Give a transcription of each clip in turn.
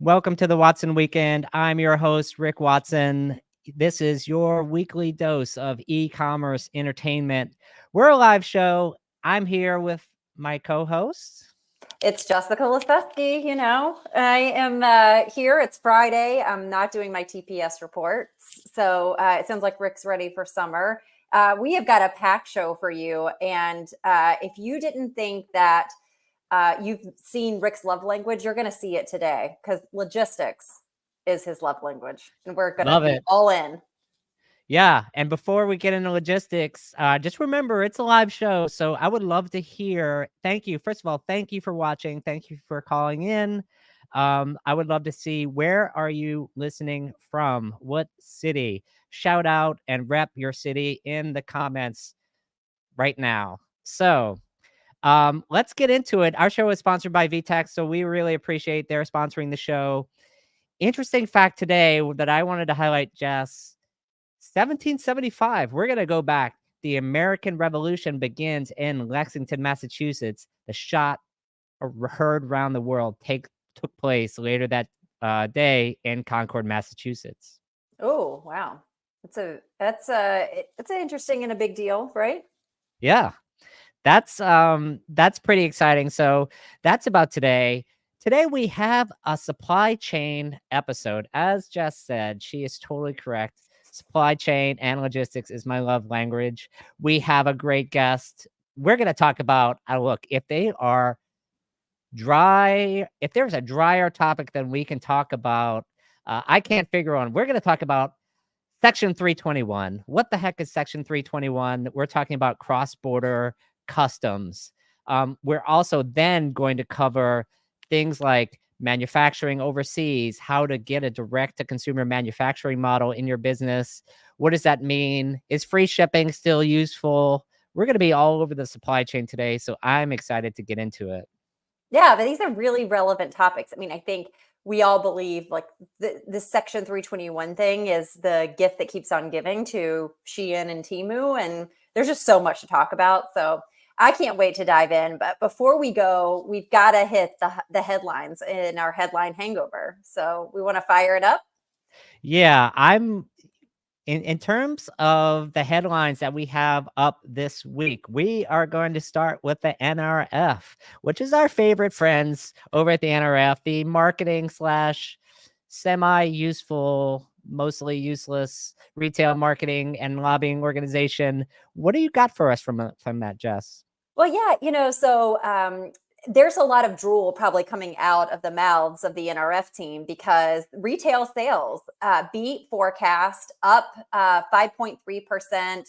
Welcome to the Watson Weekend. I'm your host, Rick Watson. This is your weekly dose of e-commerce entertainment. We're a live show. I'm here with my co-host. It's Jessica Listowski. I am here. It's Friday. I'm not doing my TPS reports. So it sounds like Rick's ready for summer. We have got a packed show for you. And if you didn't think that you've seen Rick's love language, you're going to see it today because logistics is his love language. And we're going to be all in. Yeah. And before we get into logistics, just remember it's a live show. So I would love to hear. Thank you. First of all, thank you for watching. Thank you for calling in. I would love to see, where are you listening from? What city? Shout out and rep your city in the comments right now. So let's get into it. Our show is sponsored by VTech, so we really appreciate their sponsoring the show. Interesting fact today that I wanted to highlight, Jess. 1775. We're going to go back. The American Revolution begins in Lexington, Massachusetts. The shot heard around the world took place later that day in Concord, Massachusetts. Oh, wow. That's an interesting and a big deal, right? Yeah. That's pretty exciting. So that's about today. Today we have a supply chain episode. As Jess said, she is totally correct. Supply chain and logistics is my love language. We have a great guest. We're going to talk about, look, if they are dry, if there's a drier topic than we can talk about, I can't figure on. We're going to talk about Section 321. What the heck is Section 321? We're talking about cross-border customs. We're also then going to cover things like manufacturing overseas, how to get a direct-to-consumer manufacturing model in your business. What does that mean? Is free shipping still useful? We're going to be all over the supply chain today, so I'm excited to get into it. Yeah, but these are really relevant topics. I mean, I think we all believe like the Section 321 thing is the gift that keeps on giving to Shein and Temu, and there's just so much to talk about. So I can't wait to dive in. But before we go, we've got to hit the headlines in our headline hangover. So we want to fire it up. Yeah, in terms of the headlines that we have up this week, we are going to start with the NRF, which is our favorite friends over at the NRF, the marketing / semi-useful, mostly useless retail marketing and lobbying organization. What do you got for us from that, Jess? Well, yeah, so there's a lot of drool probably coming out of the mouths of the NRF team because retail sales beat forecast up 5.3%.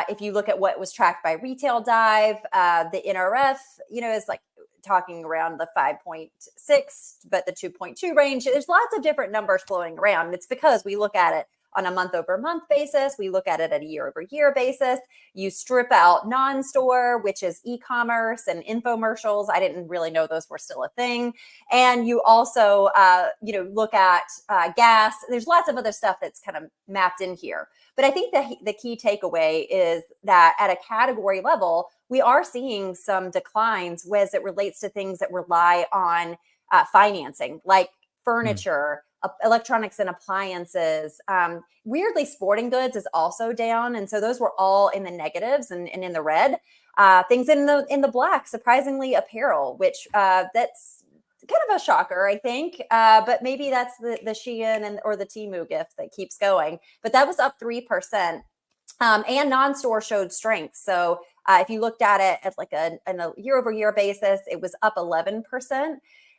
If you look at what was tracked by Retail Dive, the NRF, is like talking around the 5.6, but the 2.2 range. There's lots of different numbers flowing around. And it's because we look at it on a month-over-month basis. We look at it at a year-over-year basis. You strip out non-store, which is e-commerce and infomercials. I didn't really know those were still a thing. And you also, look at gas. There's lots of other stuff that's kind of mapped in here. But I think the key takeaway is that at a category level, we are seeing some declines as it relates to things that rely on financing, like furniture, electronics and appliances. Weirdly, sporting goods is also down. And so those were all in the negatives and in the red. Things in the black, surprisingly, apparel, which that's kind of a shocker, I think. But maybe that's the Shein or the Temu gift that keeps going. But that was up 3%. And non-store showed strength. So if you looked at it at like a year-over-year basis, it was up 11%.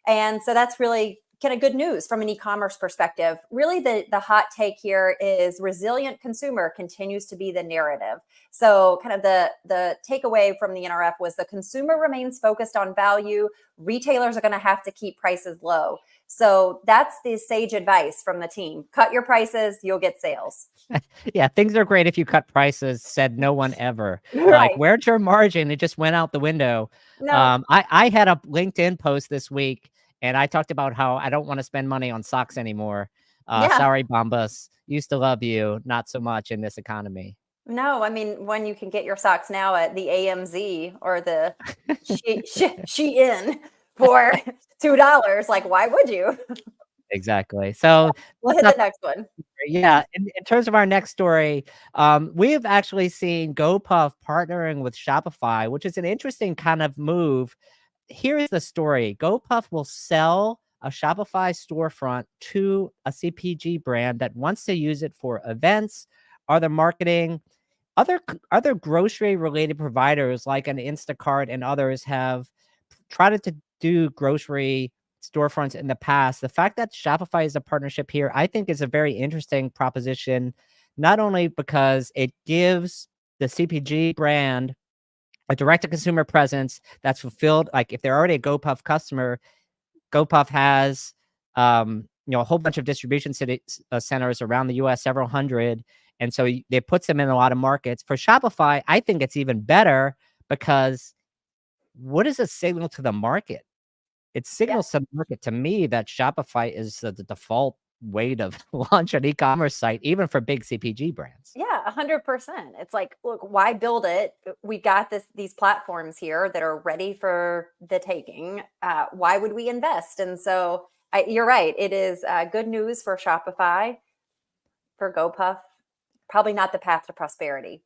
And so that's really kind of good news from an e-commerce perspective. Really, the hot take here is resilient consumer continues to be the narrative. So kind of the takeaway from the NRF was the consumer remains focused on value. Retailers are going to have to keep prices low. So that's the sage advice from the team. Cut your prices, you'll get sales. Yeah, things are great if you cut prices, said no one ever. Right. Like, where's your margin? It just went out the window. No. I had a LinkedIn post this week, and I talked about how I don't want to spend money on socks anymore. Sorry, Bombas. Used to love you, not so much in this economy. No, I mean, when you can get your socks now at the AMZ or the Shein for $2, like, why would you? Exactly. So We'll that's hit not the next one. yeah. In terms of our next story, we have actually seen GoPuff partnering with Shopify, which is an interesting kind of move. Here's the story. GoPuff will sell a Shopify storefront to a CPG brand that wants to use it for events, other marketing. Other grocery related providers like an Instacart and others have tried to do grocery storefronts in the past. The fact that Shopify is a partnership here, I think, is a very interesting proposition, not only because it gives the CPG brand a direct to consumer presence that's fulfilled. Like if they're already a GoPuff customer, GoPuff has a whole bunch of distribution centers around the US, several hundred, and so it puts them in a lot of markets. For Shopify, I think it's even better because what does it signal to the market? It Yeah. signals to the market, to me, that Shopify is the default way to launch an e-commerce site, even for big CPG brands. Yeah, 100%. It's like, look, why build it? We got these platforms here that are ready for the taking. Why would we invest? And so you're right. It is good news for Shopify, for GoPuff. Probably not the path to prosperity,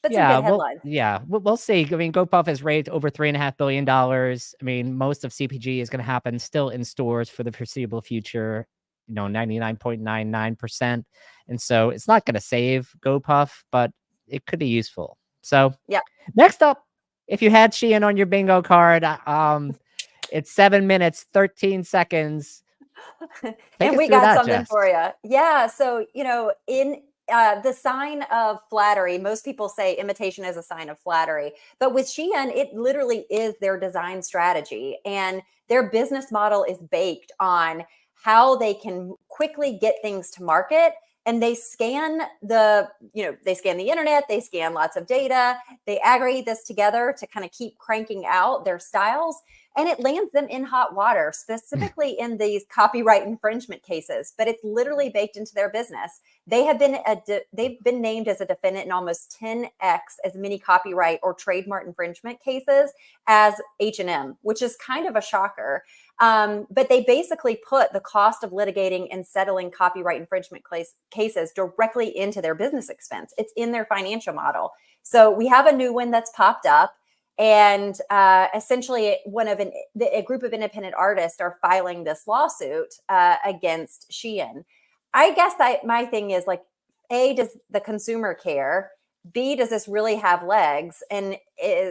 but some good headlines. We'll see. I mean, GoPuff has raised over $3.5 billion. I mean, most of CPG is going to happen still in stores for the foreseeable future. 99.99%, and so it's not going to save GoPuff, but it could be useful. So Yeah. next up, if you had Shein on your bingo card, it's 7 minutes 13 seconds. Take And us we through got that, something Jess. for you. Yeah. So, in the sign of flattery, most people say imitation is a sign of flattery. But with Shein, it literally is their design strategy. And their business model is baked on how they can quickly get things to market. And they scan the internet, they scan lots of data, they aggregate this together to kind of keep cranking out their styles, and it lands them in hot water, specifically in these copyright infringement cases. But it's literally baked into their business. They've been named as a defendant in almost 10x as many copyright or trademark infringement cases as H&M, which is kind of a shocker. But they basically put the cost of litigating and settling copyright infringement cases directly into their business expense. It's in their financial model. So we have a new one that's popped up. And essentially, a group of independent artists are filing this lawsuit against Shein. I guess my thing is like, A, does the consumer care? B, does this really have legs? And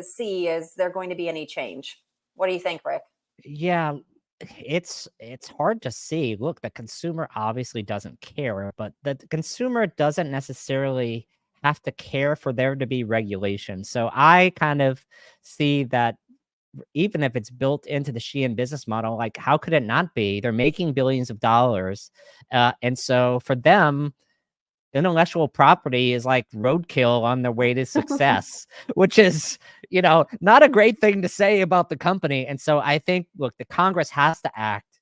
C, is there going to be any change? What do you think, Rick? Yeah, it's hard to see. Look, the consumer obviously doesn't care, but the consumer doesn't necessarily have to care for there to be regulation. So I kind of see that even if it's built into the Shein business model, like how could it not be? They're making billions of dollars, and so for them, intellectual property is like roadkill on their way to success, which is, not a great thing to say about the company. And so I think, look, the Congress has to act.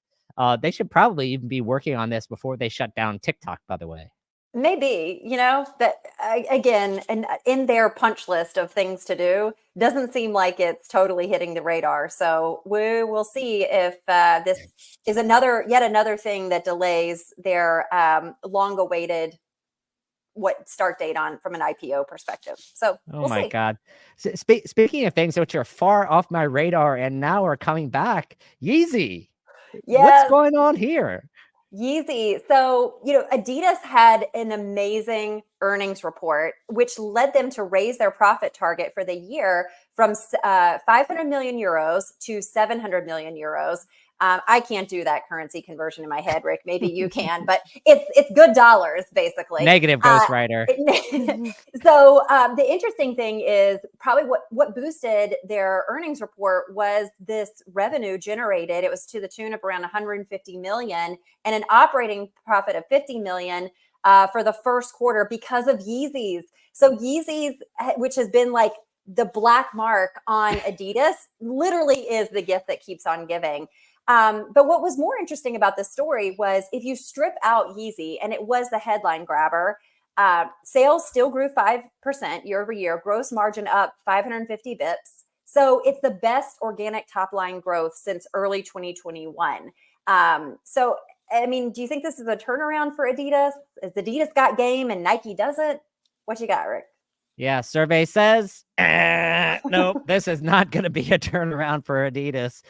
They should probably even be working on this before they shut down TikTok, by the way. Maybe, that again, and in their punch list of things to do, doesn't seem like it's totally hitting the radar. So we will see if this is yet another thing that delays their long-awaited start date on from an IPO perspective. So Oh we'll my see. God. Speaking of things which are far off my radar and now are coming back, Yeezy. What's Yes, going on here? Yeezy. So, Adidas had an amazing earnings report, which led them to raise their profit target for the year from 500 million euros to 700 million euros. I can't do that currency conversion in my head, Rick. Maybe you can, but it's good dollars, basically. Negative ghostwriter. The interesting thing is probably what boosted their earnings report was this revenue generated. It was to the tune of around 150 million and an operating profit of 50 million for the first quarter because of Yeezys. So Yeezys, which has been like the black mark on Adidas, literally is the gift that keeps on giving. But what was more interesting about this story was if you strip out Yeezy, and it was the headline grabber, sales still grew 5% year over year, gross margin up 550 bips. So it's the best organic top line growth since early 2021. So I mean, do you think this is a turnaround for Adidas? Is Adidas got game and Nike doesn't? What you got, Rick? Yeah, survey says, nope, this is not going to be a turnaround for Adidas.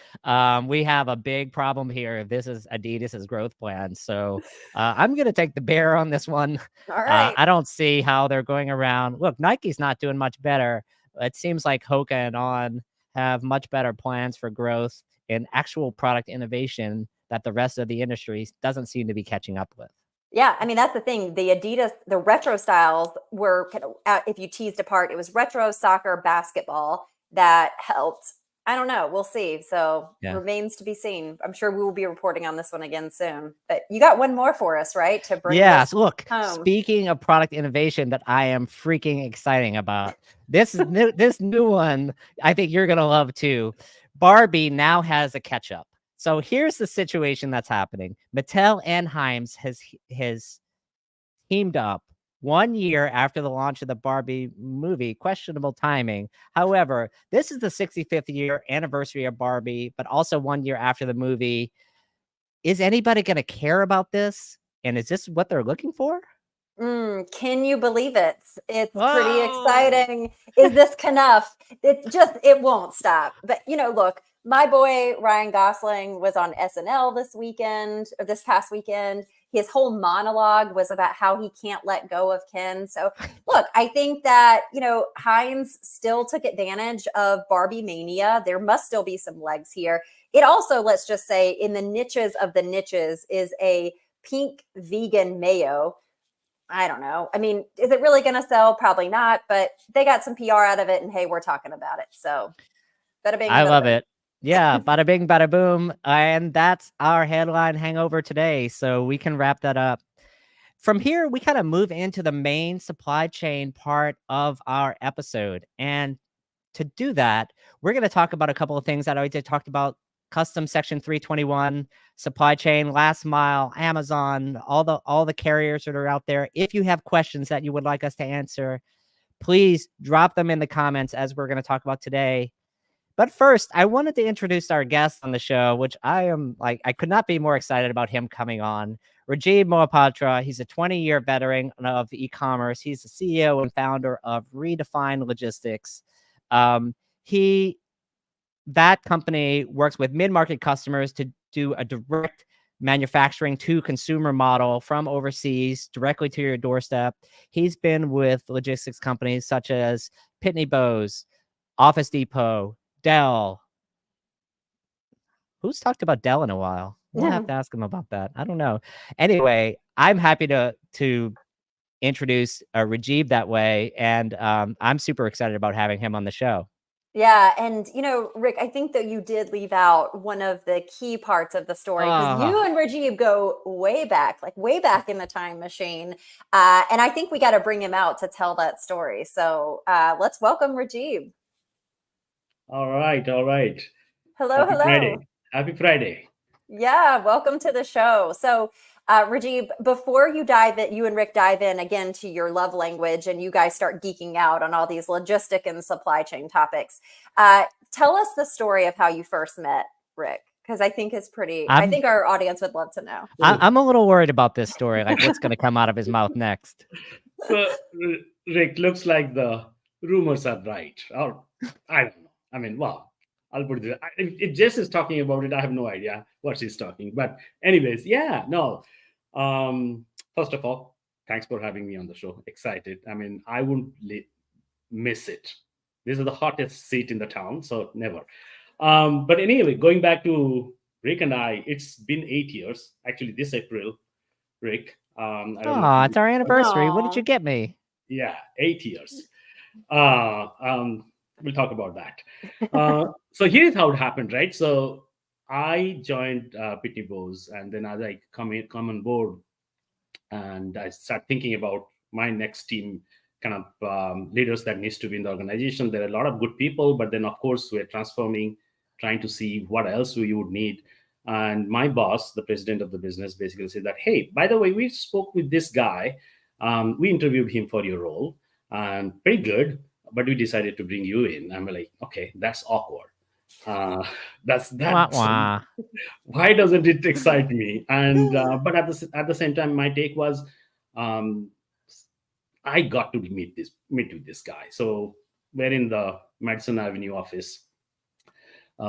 We have a big problem here if this is Adidas's growth plan. So I'm going to take the bear on this one. All right. I don't see how they're going around. Look, Nike's not doing much better. It seems like Hoka and On have much better plans for growth and actual product innovation that the rest of the industry doesn't seem to be catching up with. Yeah, I mean that's the thing. The Adidas, the retro styles were kind of, if you teased apart, it was retro soccer, basketball that helped. I don't know. We'll see. So Yeah. remains to be seen. I'm sure we will be reporting on this one again soon. But you got one more for us, right? To bring Yes, this look, home. speaking of product innovation that I am freaking exciting about, this is new, this new one I think you're gonna love too. Barbie now has a catch up. So here's the situation that's happening. Mattel and Heinz has teamed up 1 year after the launch of the Barbie movie. Questionable timing. However, this is the 65th year anniversary of Barbie, but also 1 year after the movie. Is anybody gonna care about this? And is this what they're looking for? Can you believe it? It's pretty Oh, exciting. Is this enough? It won't stop. But look, my boy Ryan Gosling was on SNL this past weekend. His whole monologue was about how he can't let go of Ken. So look, I think that, Heinz still took advantage of Barbie mania. There must still be some legs here. It also, let's just say, in the niches of the niches, is a pink vegan mayo. I don't know. I mean, is it really going to sell? Probably not, but they got some PR out of it, and hey, we're talking about it. So, bada bing, I bada love boom. it. Yeah, bada bing, bada boom. And that's our headline hangover today. So we can wrap that up. From here, we kind of move into the main supply chain part of our episode. And to do that, we're going to talk about a couple of things that I already talked about: custom section 321, supply chain, last mile, Amazon, all the carriers that are out there. If you have questions that you would like us to answer, please drop them in the comments as we're going to talk about today. But first, I wanted to introduce our guest on the show, which I could not be more excited about him coming on. Rajeeb Mohapatra, he's a 20-year veteran of e-commerce. He's the CEO and founder of Redefined Logistics. He That company works with mid-market customers to do a direct manufacturing to consumer model from overseas directly to your doorstep. He's been with logistics companies such as Pitney Bowes, Office Depot, Dell. Who's talked about Dell in a while? We'll have to ask him about that. I don't know. Anyway, I'm happy to introduce Rajeeb that way, and I'm super excited about having him on the show. Yeah, and Rick, I think that you did leave out one of the key parts of the story because you Ah, and Rajiv go way back, like way back in the time machine, and I think we got to bring him out to tell that story. So let's welcome Rajiv. All right, all right. Hello, Happy hello. Friday. Happy Friday. Yeah, welcome to the show. So, Rajiv, before you and Rick dive in again to your love language and you guys start geeking out on all these logistic and supply chain topics, tell us the story of how you first met Rick, because I I'm think our audience would love to know. I'm a little worried about this story, like what's going to come out of his mouth next. So, Rick, looks like the rumors are right. Or, I don't know. I mean, wow. I'll put it this. If Jess is talking about it, I have no idea what she's talking. But, anyways, yeah, no. First of all, thanks for having me on the show. Excited. I mean, I wouldn't miss it. This is the hottest seat in the town, so never. But anyway, going back to Rick and I, it's been 8 years. Actually, this April, Rick. I don't know if Oh, you. it's our anniversary. What did you No. get me? Yeah, 8 years. Uh, um, we'll talk about that. So here's how it happened, right? So I joined Pitney Bowes, and then as I come on board, and I start thinking about my next team kind of leaders that needs to be in the organization. There are a lot of good people, but then of course we're transforming, trying to see what else we would need. And my boss, the president of the business, basically said that, hey, by the way, we spoke with this guy. We interviewed him for your role, and pretty good, but we decided to bring you in. I'm like, okay, that's awkward. Uh, that's Wah, that's wah. why doesn't it excite me? And but at the same time, my take was, um, I got to meet with this guy. So we're in the Madison Avenue office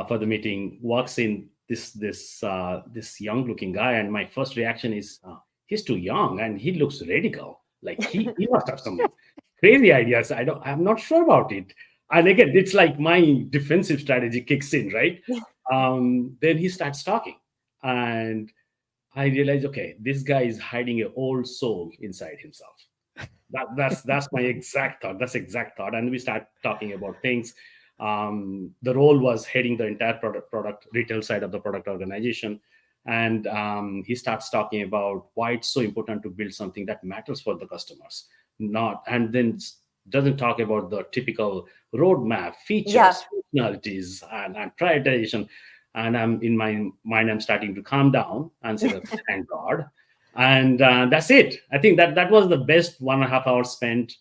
for the meeting. Walks in this young looking guy, and my first reaction is, he's too young and he looks radical. Like he must have some crazy ideas. I'm not sure about it. And again, it's like my defensive strategy kicks in, right? Then he starts talking, and I realize, okay, this guy is hiding an old soul inside himself. That's my exact thought. That's exact thought. And we start talking about things. The role was heading the entire product retail side of the product organization, and he starts talking about why it's so important to build something that matters for the customers, not and then doesn't talk about the typical roadmap, Yeah. features, functionalities, and prioritization. And I'm in my mind, I'm starting to calm down and say, that, thank God. And that's it. I think that was the best 1.5 hours spent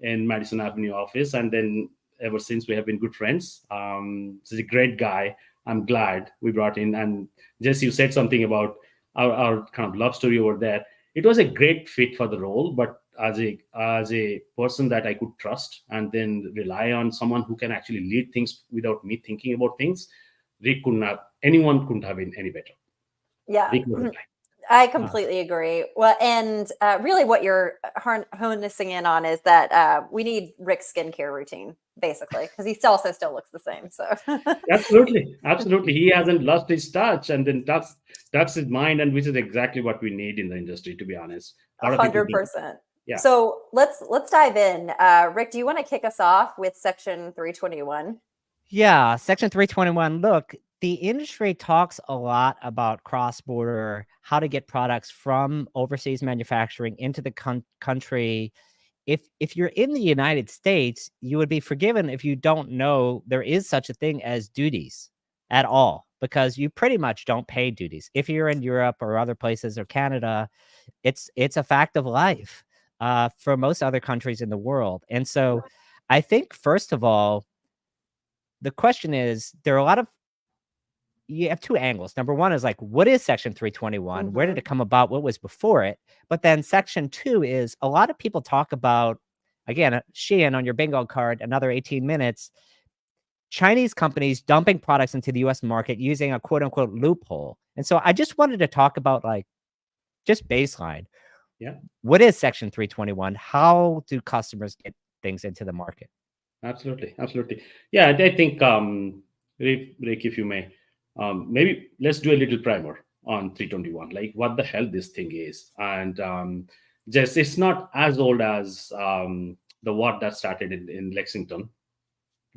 in Madison Avenue office, and then ever since we have been good friends. He's a great guy. I'm glad we brought in. And Jess, you said something about our kind of love story over there. It was a great fit for the role, but as a person that I could trust and then rely on, someone who can actually lead things without me thinking about things, anyone couldn't have been any better. Yeah. Rick was right. I completely agree. Well, and really what you're harnessing in on is that we need Rick's skincare routine, basically, because he also still looks the same. So Absolutely. He hasn't lost his touch, and then that's his mind, and which is exactly what we need in the industry, to be honest. A lot of people do. 100%. Yeah. So let's dive in. Rick, do you want to kick us off with Section 321? Yeah, Section 321. Look, the industry talks a lot about cross-border, how to get products from overseas manufacturing into the country. If you're in the United States, you would be forgiven if you don't know there is such a thing as duties at all, because you pretty much don't pay duties. If you're in Europe or other places or Canada, it's a fact of life for most other countries in the world. And so I think, first of all, the question is, there are a lot of you have two angles. Number one is like, what is Section 321? Where did it come about? What was before it? But then Section 2 is, a lot of people talk about, again, Shein on your bingo card, another 18 minutes, Chinese companies dumping products into the US market using a quote unquote loophole. And so I just wanted to talk about, like, just baseline. Yeah. What is Section 321? How do customers get things into the market? Absolutely. Yeah, I think, Rick, if you may, maybe let's do a little primer on 321, like what the hell this thing is. And just it's not as old as the war that started in Lexington,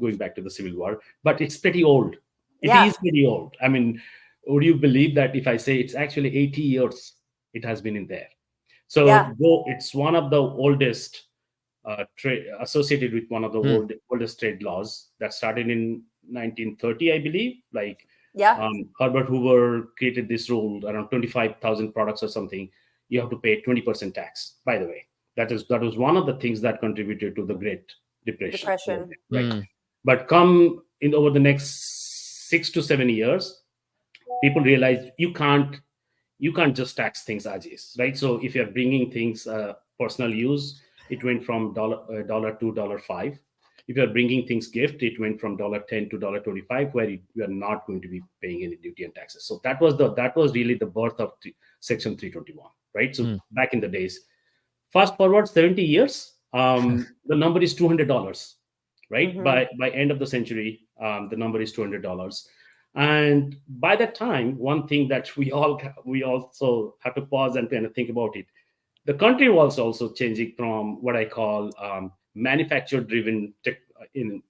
going back to the Civil War, but it's pretty old. It Yeah. is pretty old. I mean, would you believe that if I say it's actually 80 years it has been in there? So Yeah. it's one of the oldest trade associated with one of the oldest trade laws that started in 1930, I believe. Like Yeah. Herbert Hoover created this rule around 25,000 products or something. You have to pay 20% tax. By the way, that was one of the things that contributed to the Great Depression. Right. But come in over the next 6 to 7 years, people realize you can't just tax things as is, right? So if you're bringing things personal use, it went from dollar to $5. If you're bringing things gift, it went from $10 to $25, where you are not going to be paying any duty and taxes. So that was really the birth of Section 321, right? So back in the days, fast forward 70 years, the number is $200, right? By end of the century, the number is $200. And by that time, one thing that we also have to pause and kind of think about it. The country was also changing from what I call manufacturer-driven in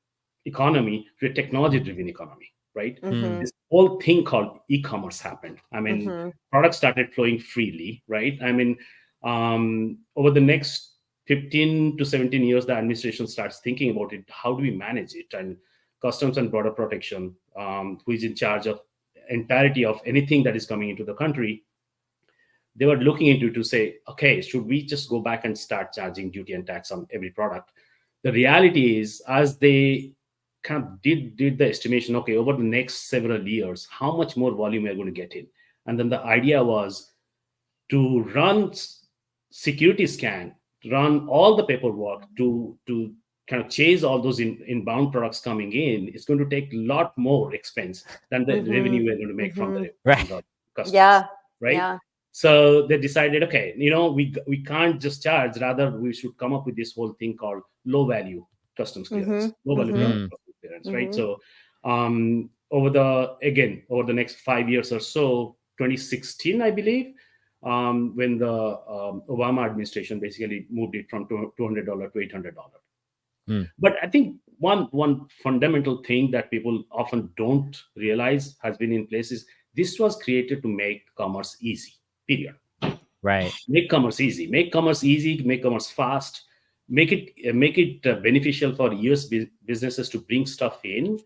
economy to a technology-driven economy, right? This whole thing called e-commerce happened. I mean, products started flowing freely, right? I mean, over the next 15 to 17 years, the administration starts thinking about it. How do we manage it? And Customs and Border Protection, who is in charge of entirety of anything that is coming into the country, they were looking into it to say, okay, should we just go back and start charging duty and tax on every product? The reality is, as they kind of did the estimation, okay, over the next several years, how much more volume we're going to get in. And then the idea was to run security scan, run all the paperwork to kind of chase all those inbound products coming in. It's going to take a lot more expense than the revenue we're going to make from Right. the customers, Yeah. right? Yeah. So they decided, okay, we can't just charge. Rather, we should come up with this whole thing called low value customs clearance, low value Mm. customs clearance, right? So over the next 5 years or so, 2016, I believe, when the Obama administration basically moved it from $200 to $800. Mm. But I think one fundamental thing that people often don't realize has been in place is this was created to make commerce easy. Period. Right. Make commerce easy. Make commerce easy. Make commerce fast. Make it beneficial for US businesses to bring stuff in,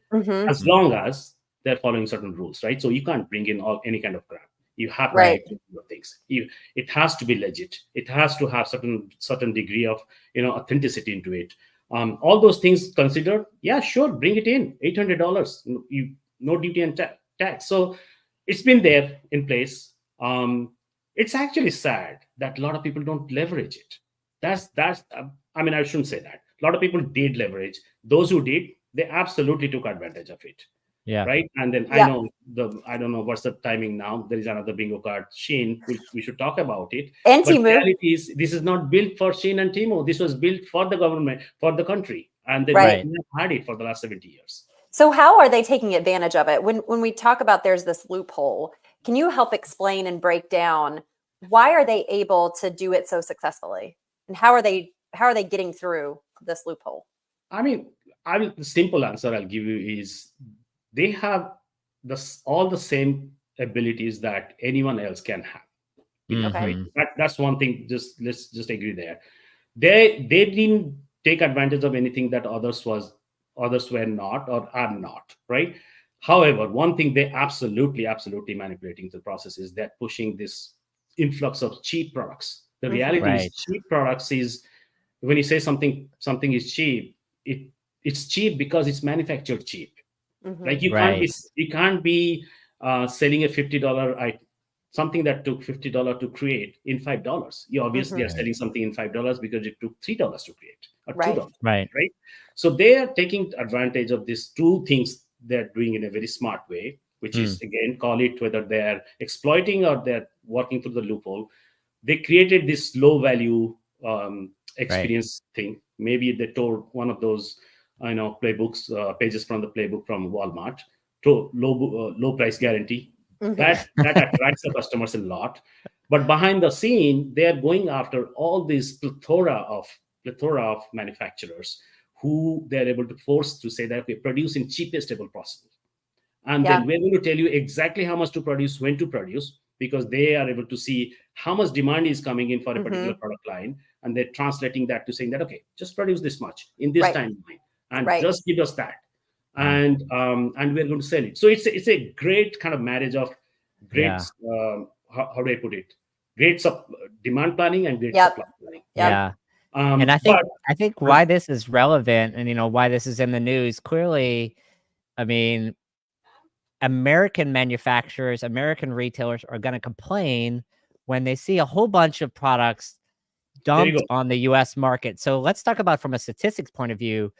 as long as they're following certain rules, right? So you can't bring in any kind of crap. You have to Right. do your things. It has to be legit. It has to have certain degree of authenticity into it. All those things considered, yeah, sure, bring it in. $800. No duty and tax. So it's been there in place. It's actually sad that a lot of people don't leverage it. I mean, I shouldn't say that. A lot of people did leverage. Those who did, they absolutely took advantage of it. Yeah. Right. And then Yeah. I don't know what's the timing now. There is another bingo card, Shein. We should talk about it. And But Temu. reality is, this is not built for Shein and Temu. This was built for the government, for the country, and they Right. have had it for the last 70 years. So how are they taking advantage of it? When we talk about there's this loophole, can you help explain and break down why are they able to do it so successfully? And how are they getting through this loophole? I mean, the simple answer I'll give you is they have all the same abilities that anyone else can have. Okay. Right? That's one thing. Let's just agree there. They didn't take advantage of anything that others were not or are not, right? However, one thing they absolutely manipulating the process is they're pushing this influx of cheap products. The reality Right. is, cheap products is, when you say something is cheap, it's cheap because it's manufactured cheap. Like you can't be selling a $50 something that took $50 to create in $5. You obviously are selling something in $5 because it took $3 to create, or $2, Right. right? So they are taking advantage of these two things they're doing in a very smart way, which is, again, call it whether they're exploiting or they're working through the loophole. They created this low value experience thing. Maybe they tore one of those playbooks, pages from the playbook from Walmart, to low price guarantee. That attracts the customers a lot. But behind the scene, they are going after all these plethora of manufacturers who they're able to force to say that, okay, produce in cheapest able possible. And then we're going to tell you exactly how much to produce, when to produce, because they are able to see how much demand is coming in for a particular product line. And they're translating that to saying that, okay, just produce this much in this timeline, and just give us that. And we're going to sell it. So it's a great kind of marriage of great, how do I put it? Great demand planning and great supply planning. Yeah. And I think why this is relevant, and why this is in the news, clearly, I mean, American manufacturers, American retailers are going to complain when they see a whole bunch of products dumped on the US market. So let's talk about, from a statistics point of view,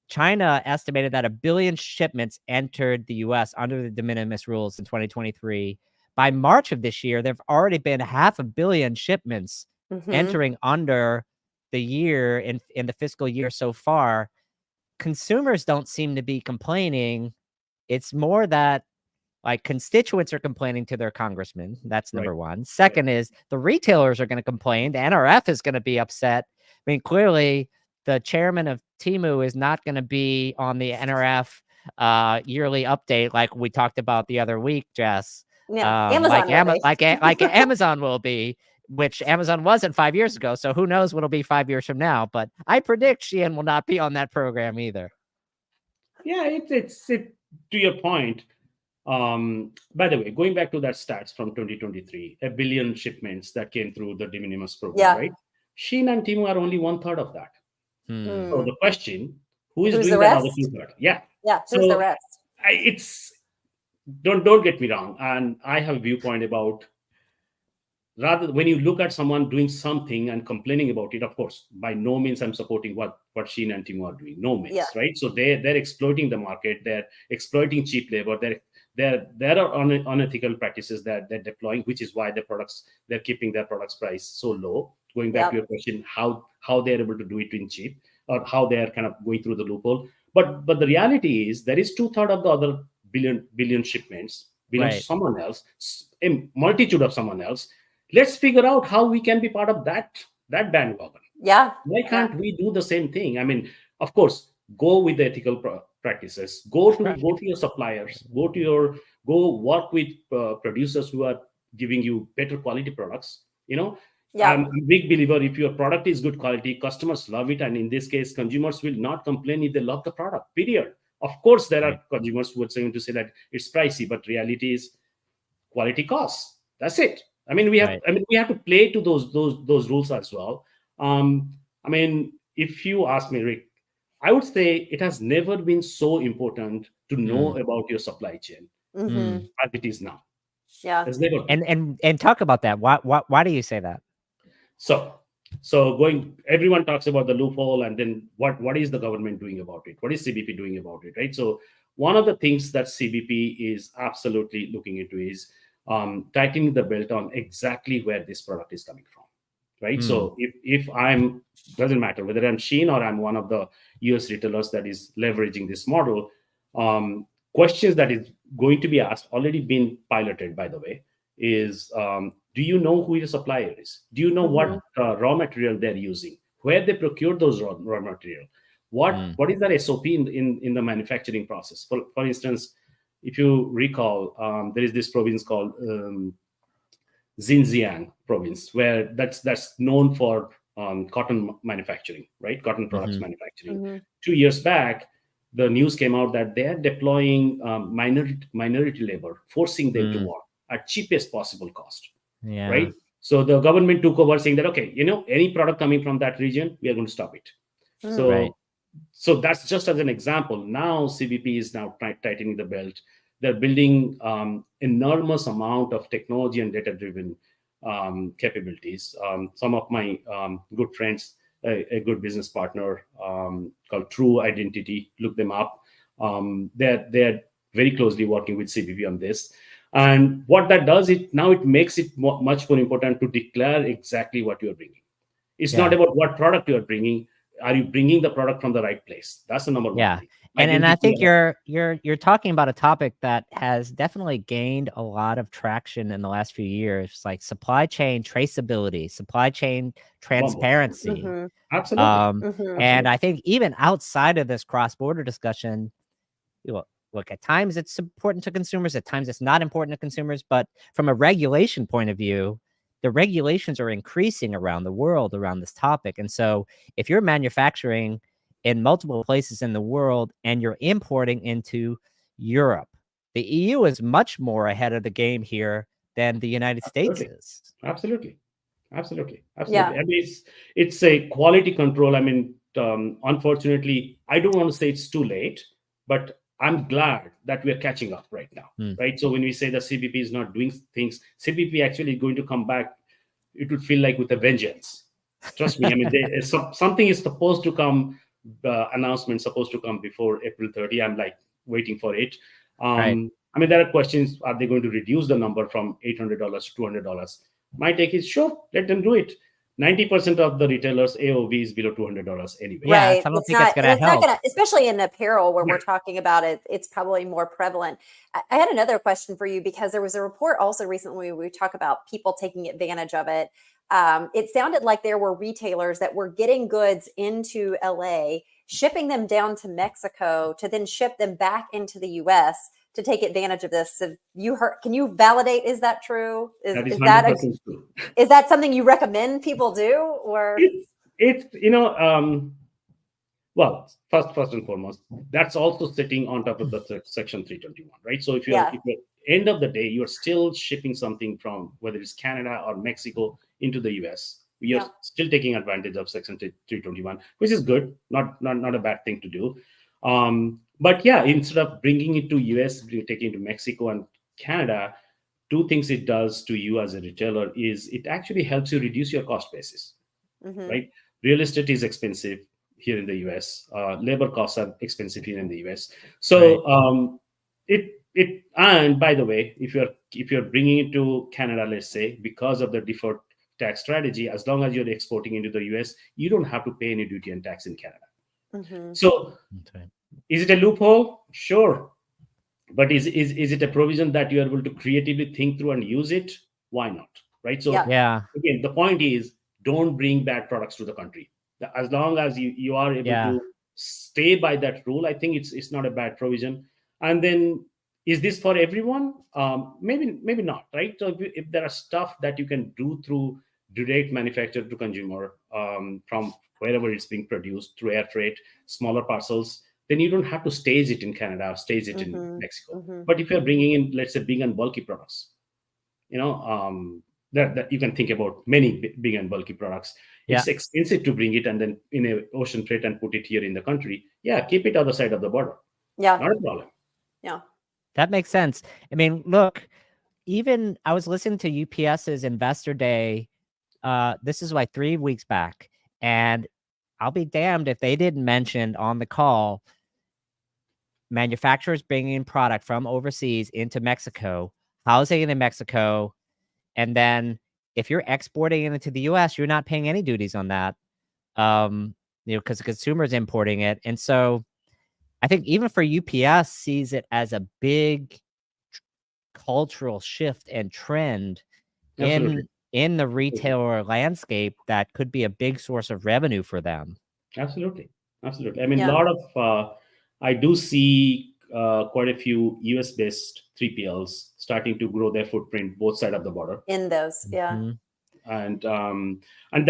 China estimated that 1 billion shipments entered the US under the de minimis rules in 2023. By March of this year, there have already been 500 million shipments entering under the year in the fiscal year so far. Consumers don't seem to be complaining. It's more that, like, constituents are complaining to their congressman. That's number one. Second is the retailers are going to complain. The NRF is going to be upset. I mean, clearly, the chairman of Temu is not going to be on the NRF yearly update like we talked about the other week, Jess. Amazon like Amazon will be, which Amazon wasn't 5 years ago. So who knows what'll be 5 years from now? But I predict Shein will not be on that program either. Yeah, it's to your point. By the way, going back to that stats from 2023, 1 billion shipments that came through the de minimis program, right? Shein and Temu are only 1/3 of that. So the question, Who is Who's the doing that other rest? two-thirds? Yeah. Yeah, who's the So rest? it's don't get me wrong, and I have a viewpoint about, rather when you look at someone doing something and complaining about it, of course by no means I'm supporting what Sheen and Timo are doing, no Yeah. means, right? So they're exploiting the market, they're exploiting cheap labor, there are unethical practices that they're deploying, which is why they're keeping their products price so low. Going back to Yep. your question, how they're able to do it in cheap, or how they're kind of going through the loophole. But the reality is there is two-thirds of the other billion shipments belongs to Right. someone else, a multitude of someone else. Let's figure out how we can be part of that bandwagon. Yeah. Why Yeah. can't we do the same thing? I mean, of course, go with the ethical practices. Go to Right. your suppliers. Go work with producers who are giving you better quality products. Yeah. I'm a big believer, if your product is good quality, customers love it, and in this case, consumers will not complain if they love the product. Period. Of course, there Right. are consumers who are going to say that it's pricey, but reality is quality costs. That's it. Right. We have to play to those rules as well. If you ask me, Rick, I would say it has never been so important to Mm. know about your supply chain Mm-hmm. Mm. as it is now. Yeah. It's never been. And talk about that. Why do you say that? So, everyone talks about the loophole, and then what is the government doing about it? What is CBP doing about it, right? So, one of the things that CBP is absolutely looking into is tightening the belt on exactly where this product is coming from, right? Mm. So, if I'm, doesn't matter whether I'm Shein or I'm one of the US retailers that is leveraging this model, questions that is going to be asked, already been piloted, by the way, is do you know who your supplier is? Do you know Mm-hmm. what raw material they're using? Where they procure those raw material? Mm. What is that SOP in the manufacturing process? For instance, if you recall, there is this province called Xinjiang province, where that's known for cotton manufacturing, right? Cotton products Mhm. manufacturing. Mm-hmm. 2 years back, the news came out that they're deploying minority labor, forcing them to Mm. work at cheapest possible cost, Yeah. right? So the government took over, saying that, okay, any product coming from that region, we are going to stop it. Mm. Right. So that's just as an example. Now CBP is now tightening the belt. They're building enormous amount of technology and data-driven capabilities. Some of my good friends, a good business partner called True Identity, look them up. They're very closely working with CBP on this. And what that does, it makes it much more important to declare exactly what you're bringing. It's not Yeah. about what product you're bringing. Are you bringing the product from the right place? That's the number one Yeah. thing. And I Identity. think you're talking about a topic that has definitely gained a lot of traction in the last few years, like supply chain traceability, supply chain Bumble. transparency. Mm-hmm. Absolutely. Um, Mm-hmm. and Absolutely. I think even outside of this cross-border discussion, look, at times it's important to consumers, at times it's not important to consumers, but from a regulation point of view, the regulations are increasing around the world around this topic. And so if you're manufacturing in multiple places in the world and you're importing into Europe, the EU is much more ahead of the game here than the United States Absolutely. is. Absolutely. Absolutely. Yeah. Absolutely. It's a quality control. Unfortunately, I don't want to say it's too late, but I'm glad that we are catching up right now. Mm. Right. So when we say the CBP is not doing things, CBP actually going to come back. It would feel like with a vengeance. Trust me. Something is supposed to come. The announcement supposed to come before April 30. I'm like waiting for it. Right. There are questions. Are they going to reduce the number from $800 to $200? My take is sure, let them do it. 90% of the retailers AOV is below $200 anyway. Yeah, Right. so I don't It's think it's not, and gonna it's not help. going to, especially in apparel where we're Right. talking about it, it's probably more prevalent. I had another question for you because there was a report also recently where we talk about people taking advantage of it. It sounded like there were retailers that were getting goods into LA, shipping them down to Mexico to then ship them back into the US to take advantage of this. So can you validate, is that true? That is Is that 100% true. is that something you recommend people do, or? Well, first and foremost, that's also sitting on top of the Section 321, right? So if Yeah. you're end of the day, you're still shipping something from whether it's Canada or Mexico into the US, We are Yeah. still taking advantage of Section 321, which is good, not a bad thing to do. But yeah, instead of bringing it to US, taking it to Mexico and Canada, two things it does to you as a retailer is it actually helps you reduce your cost basis, Hmm. right? Real estate is expensive here in the US. Labor costs are expensive here in the US. Right. So it and by the way, if you're bringing it to Canada, let's say, because of the deferred tax strategy, as long as you're exporting into the US, you don't have to pay any duty and tax in Canada. Hmm. So Okay. is it a loophole? Sure. But is it a provision that you're able to creatively think through and use it? Why not? Right. So Yeah. Yeah. again, the point is, don't bring bad products to the country. As long as you are able Yeah. to stay by that rule, I think it's not a bad provision. And then, is this for everyone? Maybe not, right? So if there are stuff that you can do through direct manufacturer to consumer, from wherever it's being produced through air freight, smaller parcels, then you don't have to stage it in Canada or stage it in Hmm. Mexico. Hmm. But if you're bringing in, let's say, big and bulky products, you know, that you can think about many big and bulky products. Yeah. It's expensive to bring it and then in a ocean freight and put it here in the country. Yeah, keep it other side of the border. Yeah. Not a problem. Yeah. That makes sense. I mean, look, even I was listening to UPS's Investor Day. This is like 3 weeks back, and I'll be damned if they didn't mention on the call manufacturers bringing in product from overseas into Mexico, housing it in Mexico, and then if you're exporting it into the US, you're not paying any duties on that. Because the consumer's importing it. And so I think even for UPS sees it as a big cultural shift and trend Absolutely. in the Absolutely. retailer landscape that could be a big source of revenue for them. Absolutely. Absolutely. I mean, a Yeah. lot of, I do see quite a few US based 3PLs starting to grow their footprint both side of the border. In those. Yeah. Mhm. And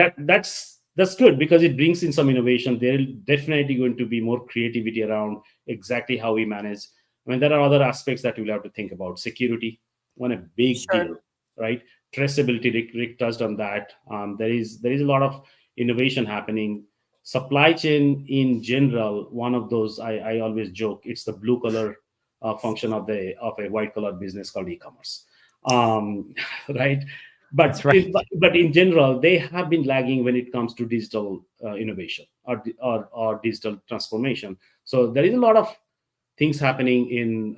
that's good because it brings in some innovation. There's definitely going to be more creativity around exactly how we manage. I mean, there are other aspects that we'll have to think about. Security, one a big Sure. deal, right? Traceability. Rick touched on that. There is a lot of innovation happening. Supply chain in general, one of those I always joke, it's the blue collar function of a white collar business called e-commerce, right? That's right. But in general, they have been lagging when it comes to digital innovation or digital transformation. So there is a lot of things happening in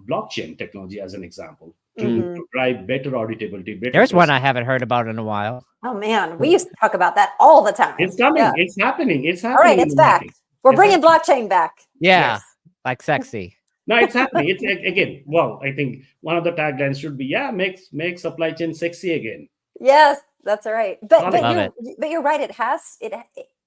blockchain technology, as an example, to, Hmm. to drive better auditability, better There's one I traceability. haven't heard about in a while. Oh man, we used to talk about that all the time. It's Yeah. coming. It's happening. It's All right, happening in it's the back. market. We're It's bringing happening. blockchain back. Yeah, Yes. like sexy. No, it's happening. It's again. Well, I think one of the taglines should be, yeah, make supply chain sexy again. Yes, that's right. But Solid. Love it. you're right.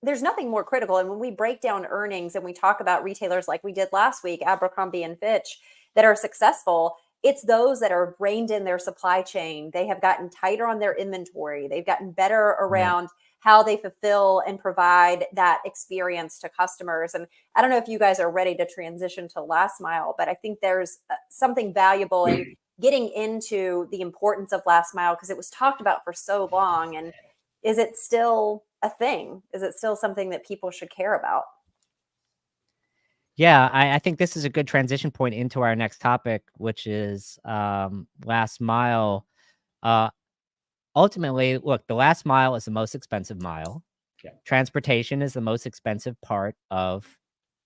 There's nothing more critical. And when we break down earnings and we talk about retailers like we did last week, Abercrombie and Fitch, that are successful, it's those that are reined in their supply chain. They have gotten tighter on their inventory. They've gotten better Right. around how they fulfill and provide that experience to customers. And I don't know if you guys are ready to transition to last mile, but I think there's something valuable in getting into the importance of last mile because it was talked about for so long. And is it still a thing? Is it still something that people should care about? Yeah, I think this is a good transition point into our next topic, which is last mile. Uh, Ultimately, look, the last mile is the most expensive mile. Yeah. Transportation is the most expensive part of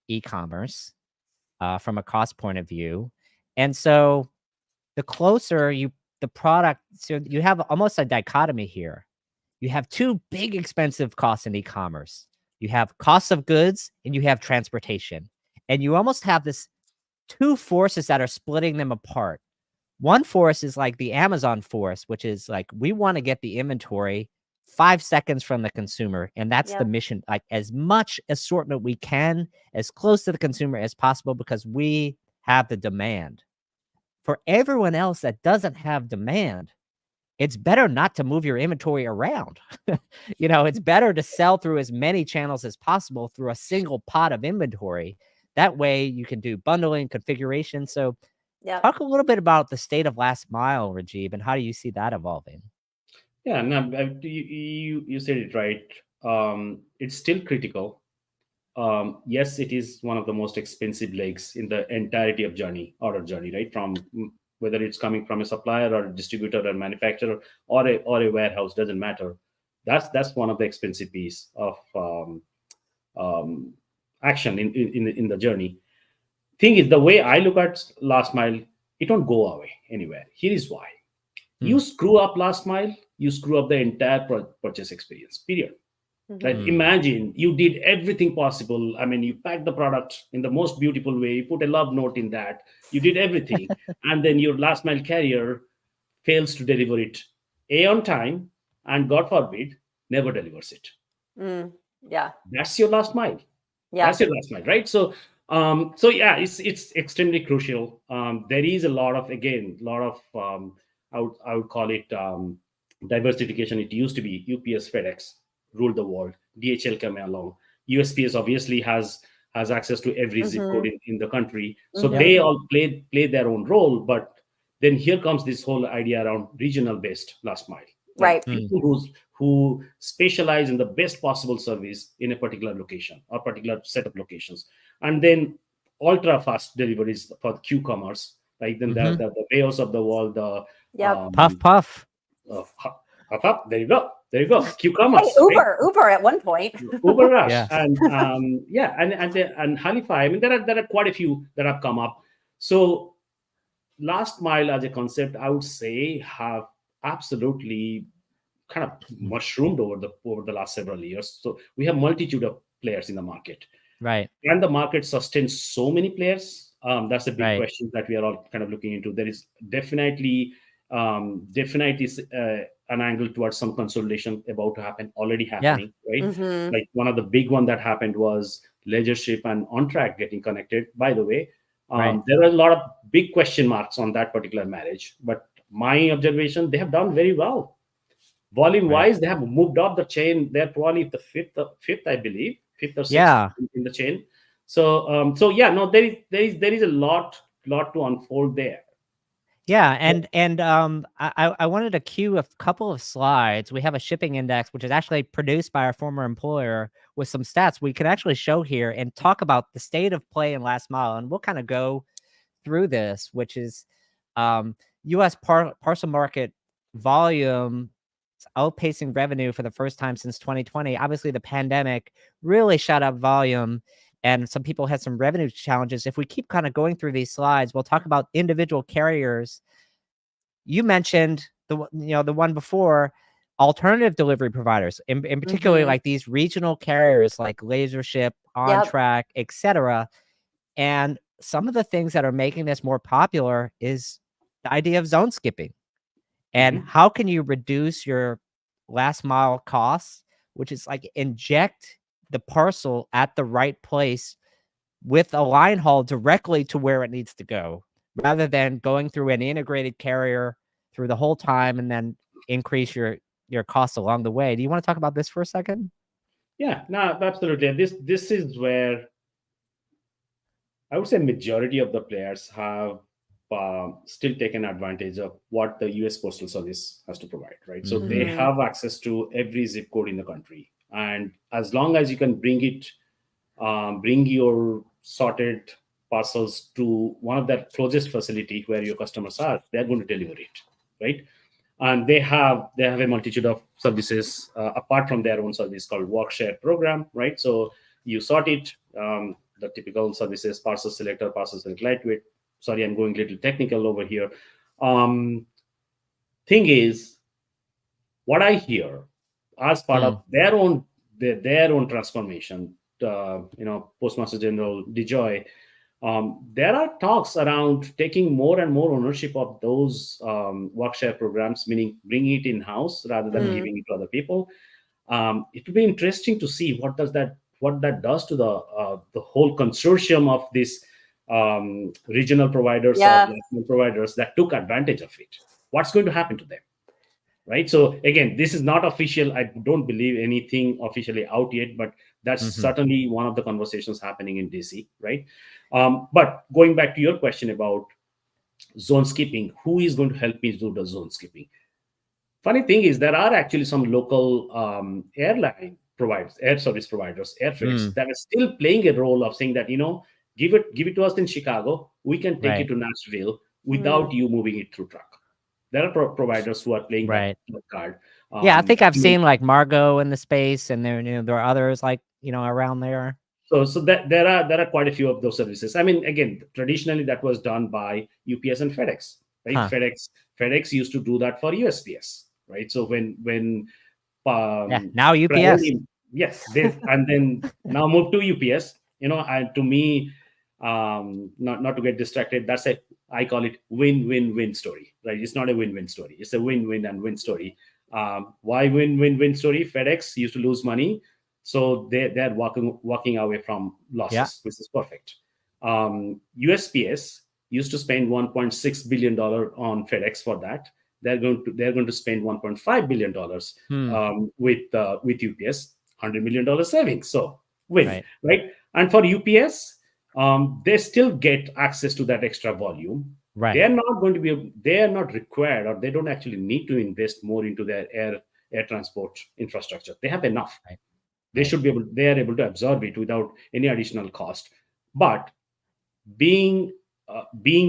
e-commerce from a cost point of view. And so the closer the product, so you have almost a dichotomy here. You have two big expensive costs in e-commerce. You have costs of goods and you have transportation. And you almost have this two forces that are splitting them apart. One force is like the Amazon force, which is like we want to get the inventory 5 seconds from the consumer, and that's the Yep. mission. Like as much assortment we can, as close to the consumer as possible, because we have the demand. For everyone else that doesn't have demand, it's better not to move your inventory around. It's better to sell through as many channels as possible through a single pot of inventory. That way you can do bundling, configuration. So Yep. talk a little bit about the state of last mile, Rajeeb, and how do you see that evolving? Yeah, no, you said it right. It's still critical. Yes, it is one of the most expensive legs in the entirety of order journey, right? From whether it's coming from a supplier or a distributor or manufacturer or a warehouse, doesn't matter. That's one of the expensive piece of um, action in the journey. Thing is, the way I look at last mile, it don't go away anywhere. Here is why: Hmm. you screw up last mile, you screw up the entire purchase experience. Period. Right? Mhm. Hmm. Imagine you did everything possible. I mean, you packed the product in the most beautiful way. You put a love note in that. You did everything, and then your last mile carrier fails to deliver it a on time, and God forbid, never delivers it. Mm. Yeah. That's your last mile. Yeah. That's your last mile, right? So yeah, it's extremely crucial. There is a lot of, again, lot of I would call it diversification. It used to be UPS, FedEx ruled the world. DHL came along. USPS obviously has access to every zip code Mhm. in the country, so Mhm. they all play their own role. But then here comes this whole idea around regional based last mile, like Right. Hmm. people who specialize in the best possible service in a particular location or particular set of locations, and then ultra fast deliveries for q-commerce, like then Hmm. the Wayos of the world, the Yep. Puff um puff. there you go, Hey, q-commerce, right? Uber at one point. Uber Rush, Yes. and yeah, and Halify. I mean, there are quite a few that have come up. So last mile as a concept, I would say, have absolutely kind of Hmm. mushroomed over the last several years. So we have multitude of players in the market. Right. Can the market sustain so many players? That's a big Right. question that we are all kind of looking into. There is definitely an angle towards some consolidation about to happen, already Yeah. happening, right? Mhm. Like one of the big one that happened was Leadership and OnTrack getting connected. By the way, Right. there are a lot of big question marks on that particular marriage, but my observation, they have done very well. Volume Right. wise, they have moved up the chain. They're probably the fifth, I believe, fifth or sixth Yeah. in the chain. So yeah, no, there is a lot to unfold there. Yeah, and I wanted to cue a couple of slides. We have a shipping index, which is actually produced by our former employer with some stats we can actually show here and talk about the state of play in last mile. And we'll kind of go through this, which is U.S. parcel market volume outpacing revenue for the first time since 2020. Obviously, the pandemic really shot up volume, and some people had some revenue challenges. If we keep kind of going through these slides, we'll talk about individual carriers. You mentioned the one before, alternative delivery providers, in particularly Mhm. like these regional carriers like Lasership, On Yep. Track, etc. And some of the things that are making this more popular is the idea of zone skipping. And Mhm. how can you reduce your last mile costs, which is like inject the parcel at the right place with a line haul directly to where it needs to go, rather than going through an integrated carrier through the whole time and then increase your costs along the way. Do you want to talk about this for a second? Yeah, no, absolutely. This is where I would say majority of the players have still taken advantage of what the U.S. Postal Service has to provide, right? So they Mhm. Mhm. have access to every zip code in the country, and as long as you can bring your sorted parcels to one of the closest facility where your customers are, they're going to deliver it, right? And they have a multitude of services apart from their own service called work share program, right? So you sort it, the typical services, parcel selector, parcel select lightweight. Sorry, I'm going a little technical over here. um, Thing is, what I hear as part Mm. of their own transformation, Postmaster General DeJoy, there are talks around taking more and more ownership of those work share programs, meaning bringing it in house rather than Mm. giving it to other people. It would be interesting to see what that does to the whole consortium of these regional providers or Yeah. national providers that took advantage of it. What's going to happen to them? Right, so again, this is not official. I don't believe anything officially out yet, but that's Mhm. certainly one of the conversations happening in DC, right? But going back to your question about zone skipping, who is going to help me do the zone skipping? Funny thing is, there are actually some local airline providers, air service providers, air freights Mm, that are still playing a role of saying that, give it to us in Chicago. We can take it right, to Nashville without Mm. you moving it through truck. There are providers who are playing that right. card. Yeah, I think I've Even seen like Margo in the space, and there are others like around there. so that there are quite a few of those services. I mean, again, traditionally that was done by UPS and FedEx, right? Huh? FedEx used to do that for USPS, right? So when Yeah. um, Now UPS. priority, yes, they and then now move to UPS. And to me, not to get distracted, I call it win-win-win story, right? It's not a win-win story. It's a win-win and win story. Why win-win-win story? FedEx used to lose money, so they're walking away from Yeah. losses, which is perfect. USPS used to spend $1.6 billion on FedEx for that. They're going to spend $1.5 billion Hmm. with UPS, $100 million savings. So win, Right. right? And for UPS, they still get access to that extra volume. Right. They are not required, or they don't actually need to invest more into their air transport infrastructure. They have enough. Right. They Right. should be able. They are able to absorb it without any additional cost. But being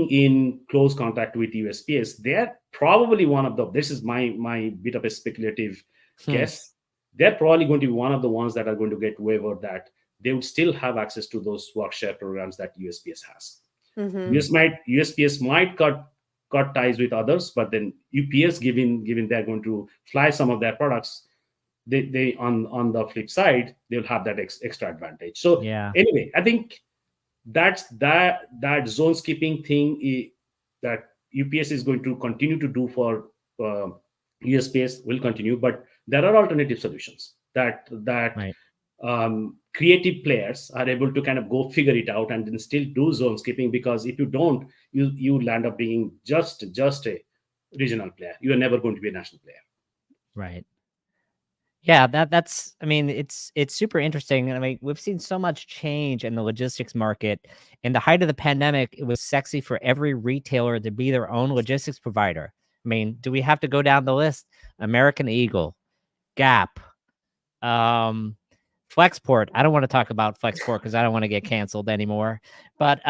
in close contact with USPS, they're probably one of the. This is my bit of a speculative Hmm. guess. They're probably going to be one of the ones that are going to get waived, that they would still have access to those work share programs that USPS has. Hmm. USPS might cut ties with others, but then UPS, given they're going to fly some of their products, they on the flip side, they'll have that extra advantage. So Yeah. anyway, I think that zone skipping thing that UPS is going to continue to do for USPS will continue, but there are alternative solutions that Right. creative players are able to kind of go figure it out and then still do zone skipping, because if you don't, you land up being just a regional player. You are never going to be a national player. Right. Yeah, that's I mean, it's super interesting. I mean, we've seen so much change in the logistics market. In the height of the pandemic, it was sexy for every retailer to be their own logistics provider. I mean, do we have to go down the list? American Eagle, Gap, um, Flexport. I don't want to talk about Flexport because I don't want to get canceled anymore. But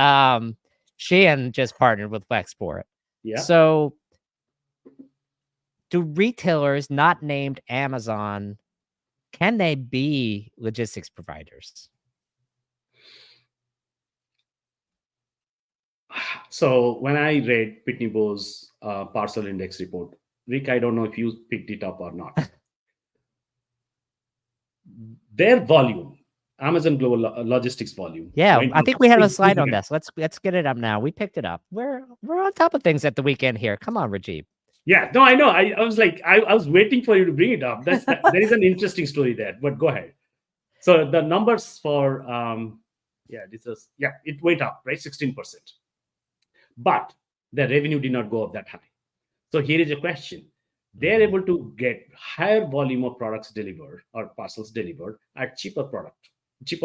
Shein just partnered with Flexport. Yeah. So do retailers not named Amazon, can they be logistics providers? So when I read Pitney Bowes' parcel index report, Rick, I don't know if you picked it up or not. Their volume, Amazon Global Logistics volume, Yeah, went I up think we have a slide on significantly. this. Let's get it up now. We picked it up. We're on top of things at the weekend here. Come on, Rajeeb. Yeah, no, I know. I was like, I was waiting for you to bring it up. There is an interesting story there, but go ahead. So the numbers for it went up, right, 16%, but the revenue did not go up that high. So here is a question: they're Mhm. able to get higher volume of products delivered or parcels delivered at cheaper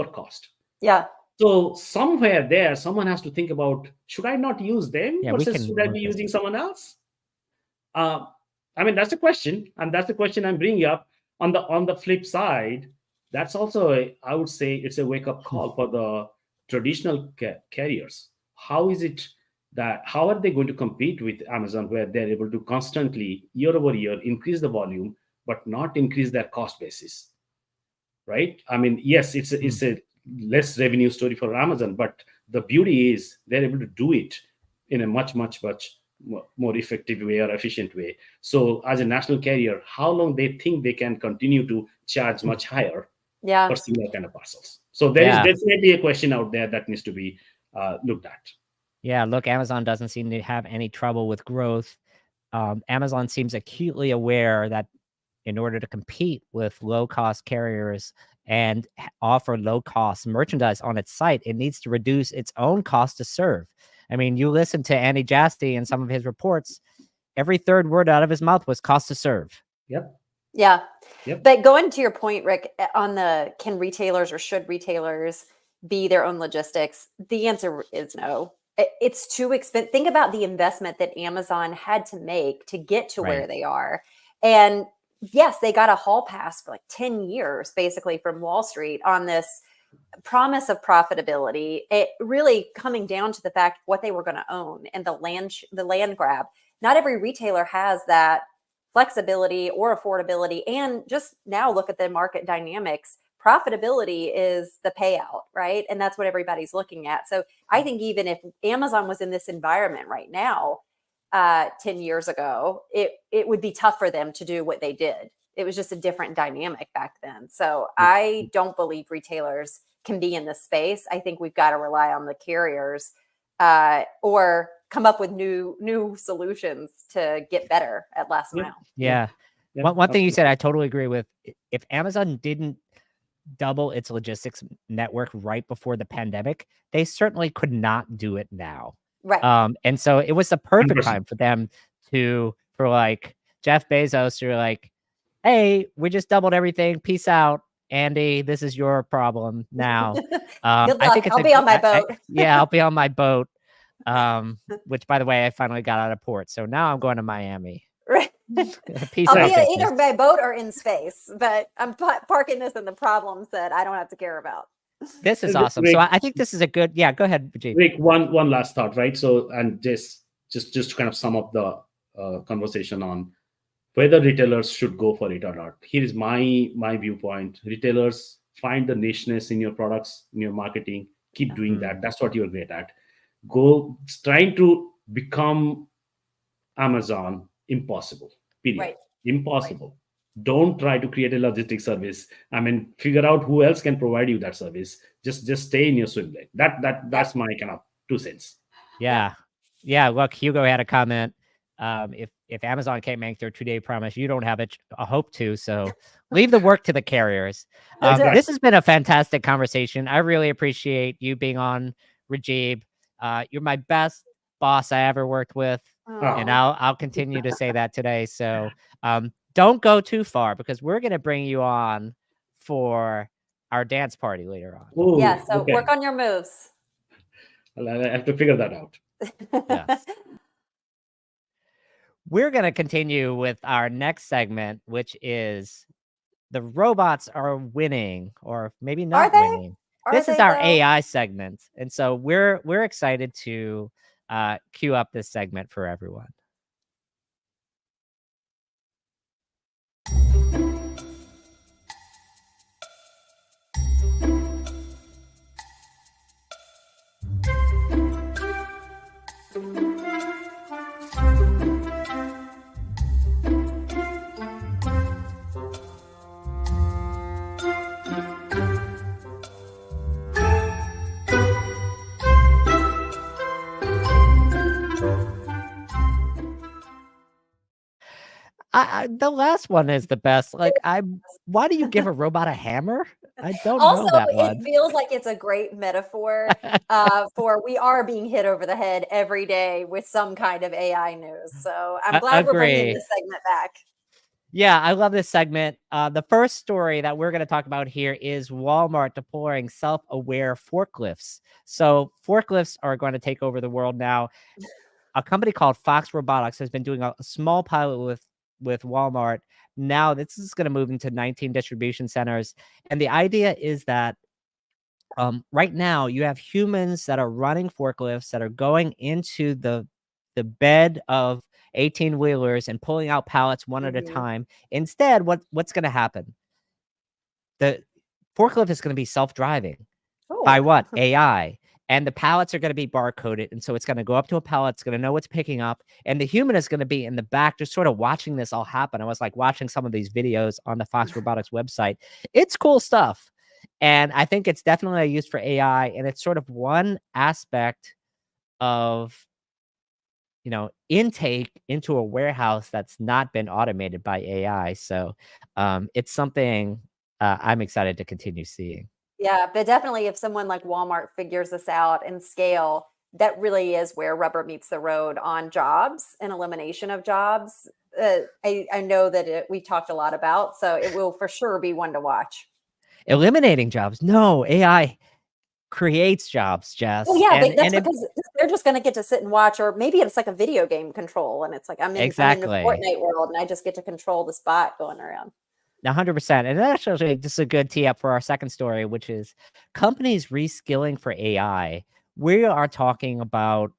cost. Yeah. So somewhere there, someone has to think about, should I not use them Yeah, we versus can should I move be this. using someone else? Uh, I mean, that's the question, and that's the question I'm bringing up. On the flip side, that's also I would say it's a wake up call for the traditional carriers. How is it that how are they going to compete with Amazon, where they're able to constantly year over year increase the volume but not increase their cost basis? Right? I mean, yes, Mm. it's a less revenue story for Amazon, but the beauty is they're able to do it in a much more effective way or efficient way. So as a national carrier, how long they think they can continue to charge much higher Yeah. for similar kind of parcels? So there is Yeah. definitely a question out there that needs to be looked at. Yeah, look, Amazon doesn't seem to have any trouble with growth. Amazon seems acutely aware that in order to compete with low-cost carriers and offer low-cost merchandise on its site, it needs to reduce its own cost to serve. I mean, you listen to Andy Jassy and some of his reports, every third word out of his mouth was cost to serve. Yep. Yeah. Yep. But going to your point, Rick, on the can retailers or should retailers be their own logistics? The answer is no. It's too expensive. Think about the investment that Amazon had to make to get to where Right. they are. And yes, they got a hall pass for like 10 years, basically, from Wall Street on this promise of profitability. It really coming down to the fact what they were going to own and the land grab. Not every retailer has that flexibility or affordability. And just now look at the market dynamics. Profitability is the payout, right? And that's what everybody's looking at. So I think even if Amazon was in this environment right now, 10 years ago, it would be tough for them to do what they did. It was just a different dynamic back then. So I don't believe retailers can be in this space. I think we've got to rely on the carriers or come up with new solutions to get better at last mile. Yeah. One thing you said, I totally agree with. If Amazon didn't double its logistics network right before the pandemic, they certainly could not do it now. Right. And so it was the perfect 100%. time for them for like Jeff Bezos to like, hey, we just doubled everything. Peace out, Andy. This is your problem now. Good I luck. think I'll be on my boat. I'll be on my boat. Which, by the way, I finally got out of port, so now I'm going to Miami. Right. Peace I'll out. be either by boat or in space, but I'm parking this in the problems that I don't have to care about. This is awesome. Rick, so I think this is a good. Yeah, go ahead, Rajeeb. Rick, one last thought, right? So, and just to kind of sum up the conversation on whether retailers should go for it or not. Here is my viewpoint. Retailers, find the nicheness in your products, in your marketing. Keep doing that. That's what you're great at. Go trying to become Amazon, impossible. Period. Right. Impossible. Right. Don't try to create a logistics service. I mean, figure out who else can provide you that service. Just stay in your swim lane. That's my kind of 2 cents. Yeah. Look, Hugo had a comment. If Amazon can't make their 2-day promise, you don't have a hope to. So leave the work to the carriers. This has been a fantastic conversation. I really appreciate you being on, Rajeeb. You're my best boss I ever worked with. And I'll continue to say that today. So don't go too far, because we're going to bring you on for our dance party later on. Ooh, yeah. So okay. Work on your moves. I have to figure that out. Yes. We're going to continue with our next segment, which is the robots are winning, or maybe not winning. This is our AI segment. And so we're excited to queue up this segment for everyone. The last one is the best. Like, why do you give a robot a hammer? I don't know that one. It feels like it's a great metaphor for we are being hit over the head every day with some kind of AI news. So I'm glad we're bringing this segment back. Yeah, I love this segment. The first story that we're going to talk about here is Walmart deploying self-aware forklifts. So forklifts are going to take over the world now. A company called Fox Robotics has been doing a small pilot with Walmart. Now this is going to move into 19 distribution centers. And the idea is that right now you have humans that are running forklifts that are going into the bed of 18-wheelers and pulling out pallets one at a time. Instead, what's going to happen? The forklift is going to be self-driving. By what? AI. And the pallets are going to be barcoded. And so it's going to go up to a pallet. It's going to know what's picking up. And the human is going to be in the back, just sort of watching this all happen. I was like watching some of these videos on the Fox Robotics website. It's cool stuff. And I think it's definitely a use for AI. And it's sort of one aspect of, intake into a warehouse that's not been automated by AI. So it's something I'm excited to continue seeing. Yeah, but definitely if someone like Walmart figures this out and scale, that really is where rubber meets the road on jobs and elimination of jobs. I know that we talked a lot about, so it will for sure be one to watch. Eliminating jobs. No, AI creates jobs, Jess. Well, yeah, that's And it, because they're just gonna get to sit and watch, or maybe it's like a video game control, and it's like I'm in the exactly. Fortnite world, and I just get to control this bot going around. 100%. And that's actually just a good tee up for our second story, which is companies reskilling for AI. We are talking about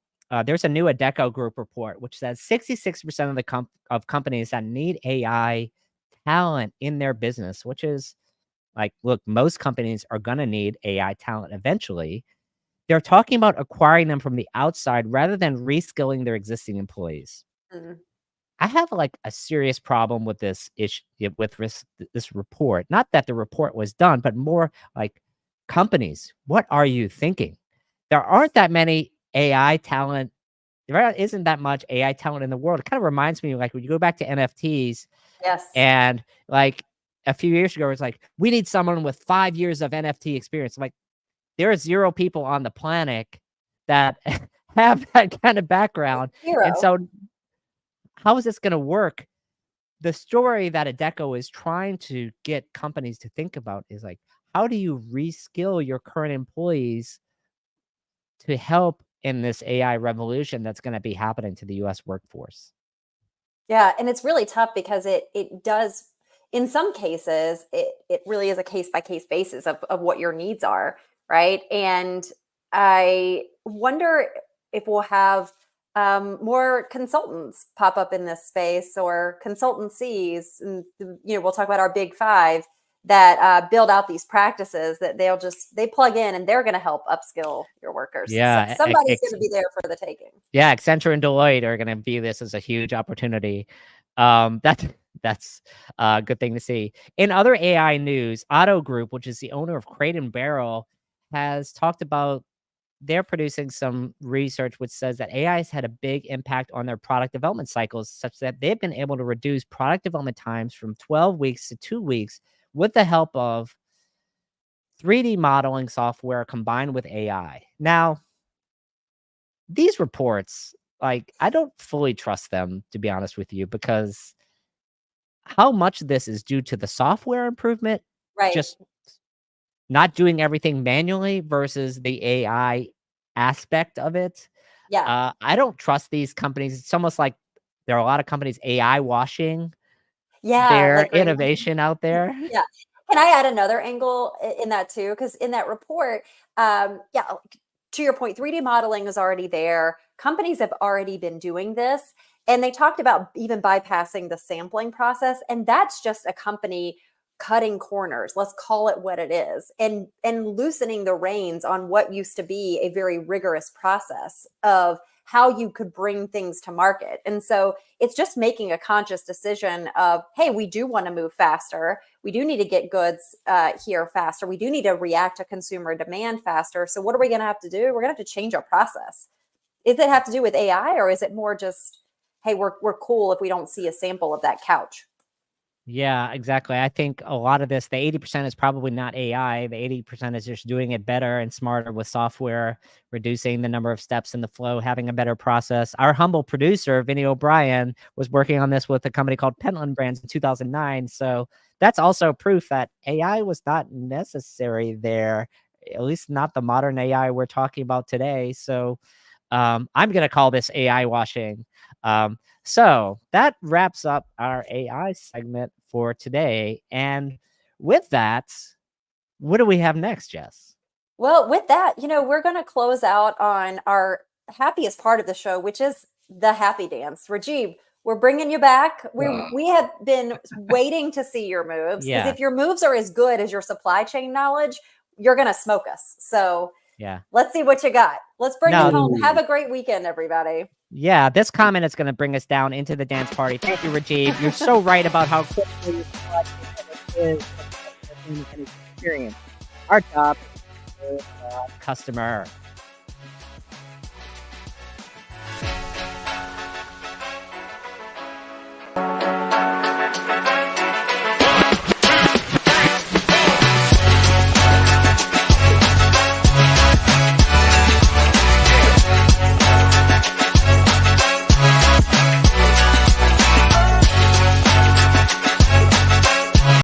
there's a new Adecco Group report which says 66% of the companies that need AI talent in their business, which is like, look, most companies are going to need AI talent eventually. They're talking about acquiring them from the outside rather than reskilling their existing employees. Mm. I have like a serious problem with this issue with this report. Not that the report was done, but more like companies. What are you thinking? There aren't that many AI talent. There isn't that much AI talent in the world. It kind of reminds me like when you go back to NFTs Yes. and like a few years ago, it's like we need someone with 5 years of NFT experience. I'm like there are 0 people on the planet that have that kind of background, and 0. so how is this going to work? The story that Adecco is trying to get companies to think about is like, how do you reskill your current employees to help in this AI revolution that's going to be happening to the US workforce? Yeah, and it's really tough because it does, in some cases, it really is a case by case basis of what your needs are, right? And I wonder if we'll have more consultants pop up in this space, or consultancies, and we'll talk about our big five that build out these practices that they plug in, and they're going to help upskill your workers. So Yeah, somebody's going to be there for the taking. yeah, Accenture and Deloitte are going to view this as a huge opportunity. That's a good thing to see. In other AI news, Otto Group, which is the owner of Crate and Barrel, has talked about they're producing some research which says that AI has had a big impact on their product development cycles, such that they've been able to reduce product development times from 12 weeks to 2 weeks with the help of 3D modeling software combined with AI. Now, these reports, like, I don't fully trust them, to be honest with you, because how much of this is due to the software improvement, Right. just not doing everything manually versus the AI aspect of it. Yeah. I don't trust these companies. It's almost like there are a lot of companies AI washing Yeah. their Like right. innovation out there. Yeah. Can I add another angle in that too? Because in that report, yeah, to your point, 3D modeling is already there. Companies have already been doing this. And they talked about even bypassing the sampling process. And that's just a company cutting corners, let's call it what it is, and loosening the reins on what used to be a very rigorous process of how you could bring things to market. And so it's just making a conscious decision of, hey, we do want to move faster. We do need to get goods here faster. We do need to react to consumer demand faster. So what are we going to have to do? We're going to have to change our process. Does it have to do with AI, or is it more just, hey, we're cool if we don't see a sample of that couch? Yeah, exactly. I think a lot of this, the 80% is probably not AI. The 80% is just doing it better and smarter with software, reducing the number of steps in the flow, having a better process. Our humble producer, Vinny O'Brien, was working on this with a company called Pentland Brands in 2009. So that's also proof that AI was not necessary there, at least not the modern AI we're talking about today. So I'm going to call this AI washing. So that wraps up our AI segment for today. And with that, what do we have next, Jess? Well, with that, we're going to close out on our happiest part of the show, which is the happy dance. Rajeeb, we're bringing you back. We have been waiting to see your moves, because Yeah. if your moves are as good as your supply chain knowledge, you're going to smoke us. So Yeah. let's see what you got. Let's bring No. it home. Have a great weekend, everybody. Yeah, this comment is going to bring us down into the dance party. Thank you, Rajeeb. You're so right about how quickly is an experience. Our job is customer